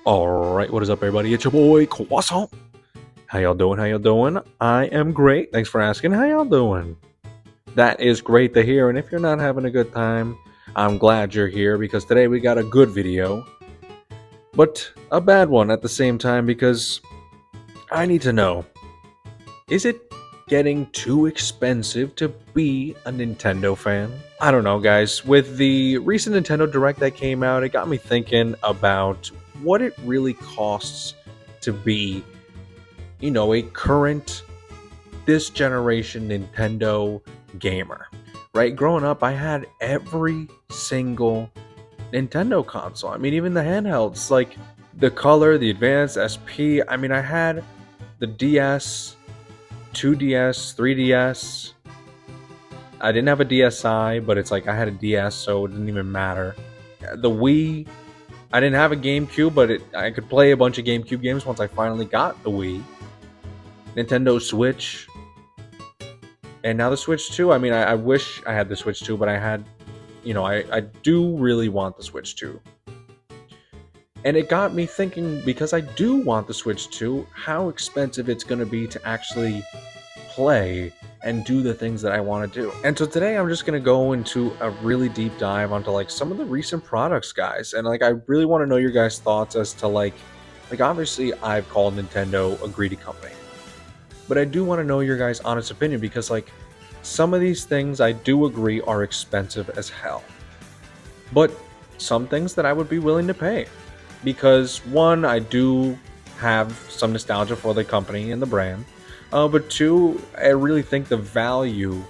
Alright, what is up everybody? It's your boy ItsQwasont. How y'all doing? How y'all doing? I am great. Thanks for asking. How y'all doing? That is great to hear, and if you're not having a good time, I'm glad you're here because today we got a good video, but a bad one at the same time because I need to know, is it getting too expensive to be a Nintendo fan? I don't know, guys. With the recent Nintendo Direct that came out, it got me thinking about what it really costs to be, a current, this generation Nintendo gamer. Right? Growing up, I had every single Nintendo console. I mean, even the handhelds, like the Color, the Advance, SP. I mean, I had the DS, 2DS, 3DS. I didn't have a DSi, but it's like I had a DS, so it didn't even matter. The Wii, I didn't have a GameCube, but I could play a bunch of GameCube games once I finally got the Wii. Nintendo Switch, and now the Switch 2. I mean, I wish I had the Switch 2, but I had, I do really want the Switch 2. And it got me thinking, because I do want the Switch 2, how expensive it's going to be to actually play and do the things that I want to do. And so today I'm just going to go into a really deep dive onto like some of the recent products, guys. And like I really want to know your guys' thoughts as to like obviously I've called Nintendo a greedy company. But I do want to know your guys' honest opinion because like some of these things I do agree are expensive as hell. But some things that I would be willing to pay. Because one, I do have some nostalgia for the company and the brand. But two, I really think the value,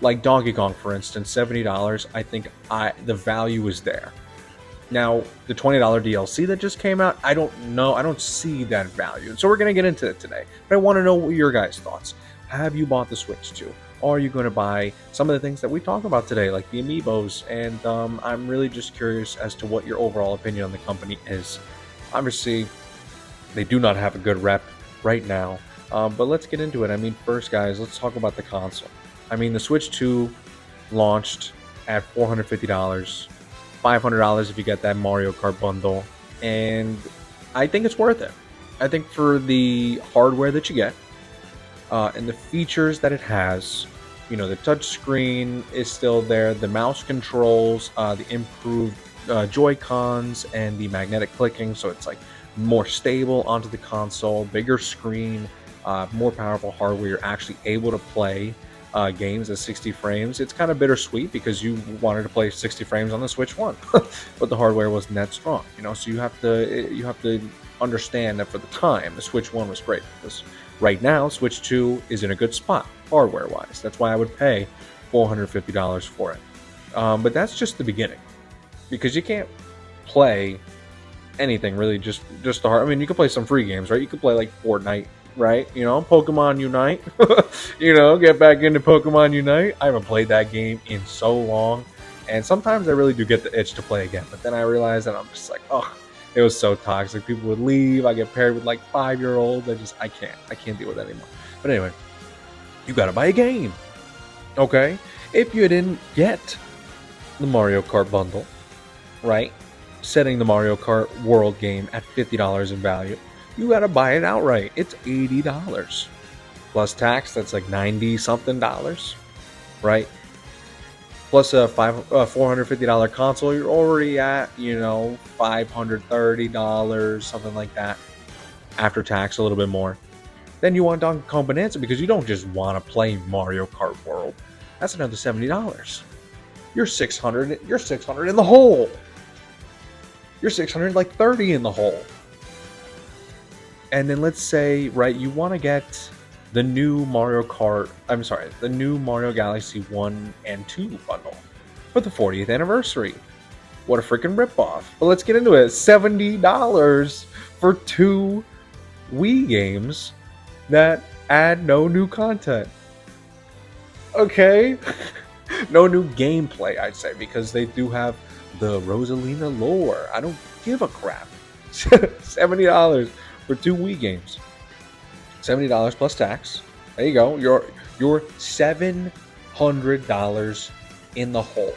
like Donkey Kong for instance, $70, I think the value is there. Now, the $20 DLC that just came out, I don't know, I don't see that value. So we're going to get into it today. But I want to know what your guys' thoughts. Have you bought the Switch 2? Are you going to buy some of the things that we talk about today, like the amiibos? And I'm really just curious as to what your overall opinion on the company is. Obviously, they do not have a good rep right now. But let's get into it. I mean, first, guys, let's talk about the console. I mean, the Switch 2 launched at $450, $500 if you get that Mario Kart bundle, and I think it's worth it. I think for the hardware that you get, and the features that it has, the touch screen is still there, the mouse controls, the improved Joy-Cons, and the magnetic clicking, so it's like more stable onto the console, bigger screen, more powerful hardware. You're actually able to play games at 60 frames. It's kind of bittersweet because you wanted to play 60 frames on the Switch 1, but the hardware wasn't that strong. So you have to understand that for the time, the Switch 1 was great. Because right now, Switch 2 is in a good spot hardware-wise. That's why I would pay $450 for it. But that's just the beginning, because you can't play anything really. Just the hard. I mean, you can play some free games, right? You could play like Fortnite, right? Pokemon Unite. Get back into Pokemon Unite. I haven't played that game in so long, and sometimes I really do get the itch to play again. But then I realize that I'm just like, oh, it was so toxic. People would leave. I get paired with like 5-year-olds. I can't deal with that anymore. But anyway, you gotta buy a game, okay? If you didn't get the Mario Kart bundle, right? Setting the Mario Kart World game at $50 in value, you gotta buy it outright. It's $80 plus tax. That's like $90 something, right? Plus a $450 console, you're already at $530, something like that, after tax, a little bit more. Then you want Donkey Kong Bonanza because you don't just want to play Mario Kart World. That's another $70. You're $600. You're $600 in the hole. You're $630 in the hole. And then let's say, right, you want to get the new the new Mario Galaxy 1 and 2 bundle for the 40th anniversary. What a freaking ripoff. But let's get into it. $70 for 2 Wii games that add no new content. Okay? No new gameplay, I'd say, because they do have the Rosalina lore. I don't give a crap. $70 for 2 Wii games. $70 plus tax. There you go. You're $700 in the hole.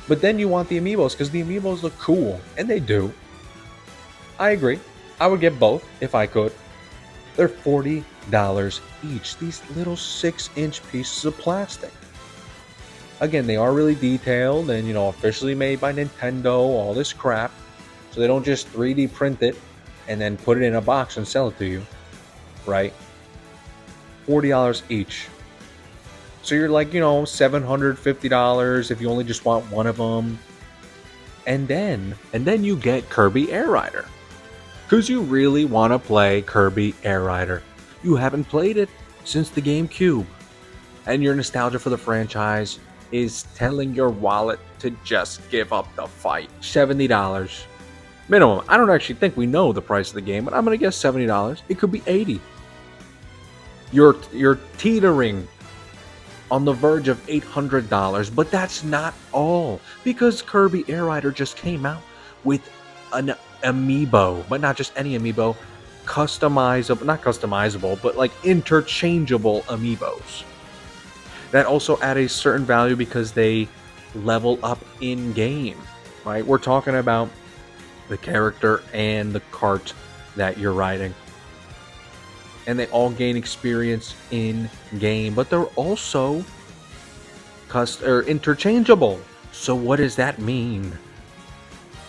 But then you want the amiibos because the amiibos look cool, and they do. I agree. I would get both if I could. They're $40 each. These little 6-inch pieces of plastic. Again, they are really detailed and, officially made by Nintendo, all this crap. So they don't just 3D print it and then put it in a box and sell it to you, right? $40 each. So you're like, $750 if you only just want one of them. And then you get Kirby Air Rider. Because you really want to play Kirby Air Rider. You haven't played it since the GameCube. And your nostalgia for the franchise is telling your wallet to just give up the fight. $70 minimum. I don't actually think we know the price of the game, but I'm going to guess $70. It could be $80. You're teetering on the verge of $800, but that's not all, because Kirby Air Rider just came out with an amiibo, but not just any amiibo, not customizable, but like interchangeable amiibos that also add a certain value because they level up in game, right? We're talking about the character and the cart that you're riding, and they all gain experience in game, but they're also interchangeable. So what does that mean?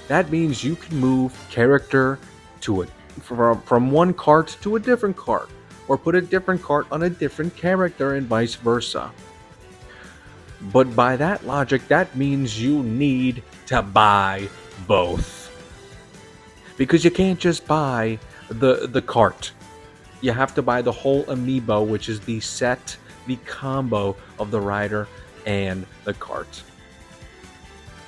That means you can move character to it from one cart to a different cart, or put a different cart on a different character and vice versa. But by that logic, that means you need to buy both, because you can't just buy the cart. You have to buy the whole amiibo, which is the set, the combo of the rider and the cart.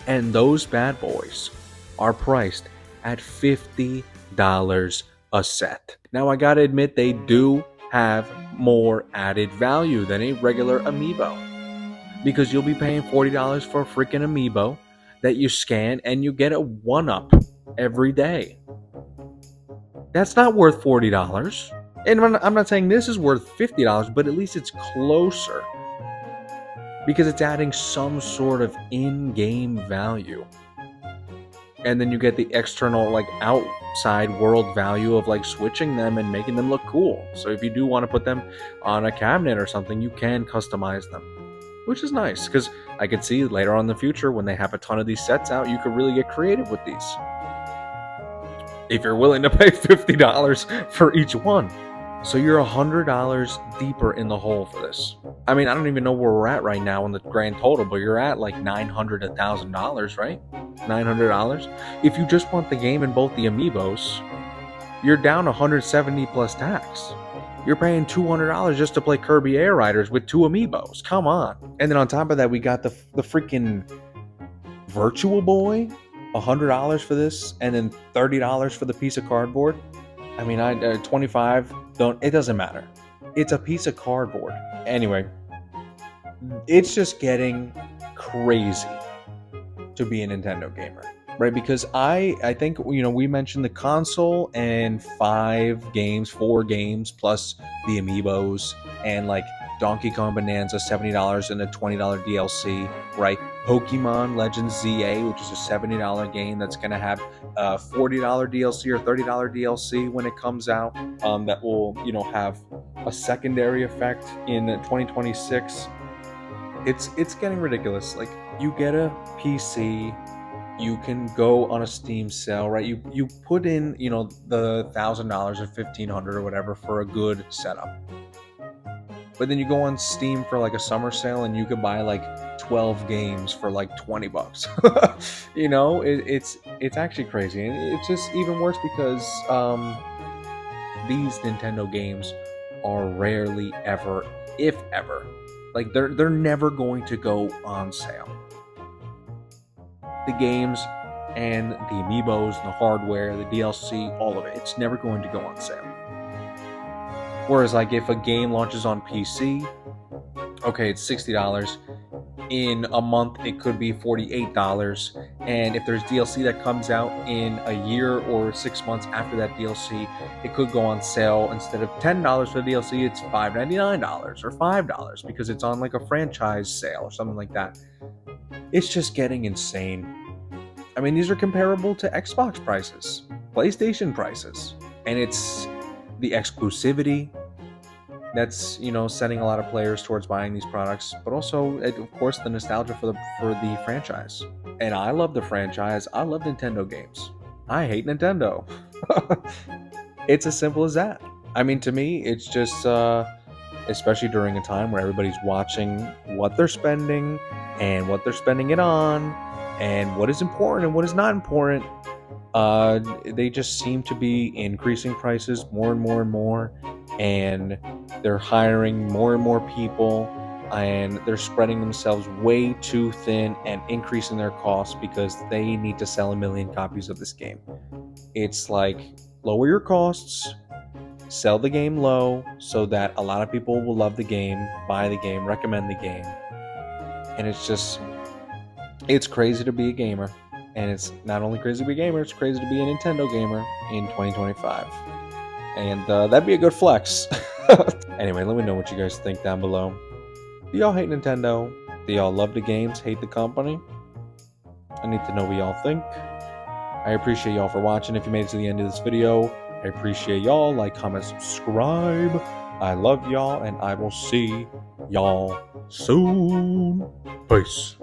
And those bad boys are priced at $50 a set. Now, I gotta admit, they do have more added value than a regular amiibo, because you'll be paying $40 for a freaking amiibo that you scan and you get a 1-up every day. That's not worth $40. And I'm not saying this is worth $50, but at least it's closer, because it's adding some sort of in-game value. And then you get the external, like, outside world value of like switching them and making them look cool. So if you do want to put them on a cabinet or something, you can customize them, which is nice, because I could see later on in the future when they have a ton of these sets out, you could really get creative with these, if you're willing to pay $50 for each one. So you're $100 deeper in the hole for this. I mean, I don't even know where we're at right now in the grand total, but you're at like $900, $1,000, right? $900. If you just want the game and both the amiibos, you're down $170 plus tax. You're paying $200 just to play Kirby Air Riders with 2 amiibos. Come on. And then on top of that, we got the freaking Virtual Boy, $100 for this, and then $30 for the piece of cardboard. I mean, 25. It doesn't matter. It's a piece of cardboard. Anyway, it's just getting crazy to be a Nintendo gamer, right? Because I think, we mentioned the console and 4 games plus the amiibos, and like Donkey Kong Bonanza, $70 and a $20 DLC, right? Pokemon Legends ZA, which is a $70 game that's going to have a $40 DLC or $30 DLC when it comes out, that will, have a secondary effect in 2026. It's getting ridiculous. Like, you get a PC, you can go on a Steam sale, right? You put in, the $1,000 or $1,500 or whatever for a good setup. But then you go on Steam for like a summer sale and you could buy like 12 games for like $20. It's actually crazy. And it's just even worse because these Nintendo games are rarely ever, if ever, like they're never going to go on sale. The games and the amiibos, the hardware, the DLC, all of it, it's never going to go on sale. Whereas, like, if a game launches on PC, okay, it's $60. In a month, it could be $48. And if there's DLC that comes out in a year or 6 months after that DLC, it could go on sale. Instead of $10 for the DLC, it's $5.99 or $5 because it's on like a franchise sale or something like that. It's just getting insane. I mean, these are comparable to Xbox prices. PlayStation prices. And it's the exclusivity that's, sending a lot of players towards buying these products, but also, of course, the nostalgia for the franchise. And I love the franchise. I love Nintendo games. I hate Nintendo. It's as simple as that. I mean, to me, it's just, especially during a time where everybody's watching what they're spending and what they're spending it on and what is important and what is not important. They just seem to be increasing prices more and more and more, and they're hiring more and more people, and they're spreading themselves way too thin and increasing their costs because they need to sell 1 million copies of this game. It's like, lower your costs, sell the game low so that a lot of people will love the game, buy the game, recommend the game. And it's crazy to be a gamer. And it's not only crazy to be a gamer, it's crazy to be a Nintendo gamer in 2025. And that'd be a good flex. Anyway, let me know what you guys think down below. Do y'all hate Nintendo? Do y'all love the games, hate the company? I need to know what y'all think. I appreciate y'all for watching. If you made it to the end of this video, I appreciate y'all. Like, comment, subscribe. I love y'all, and I will see y'all soon. Peace.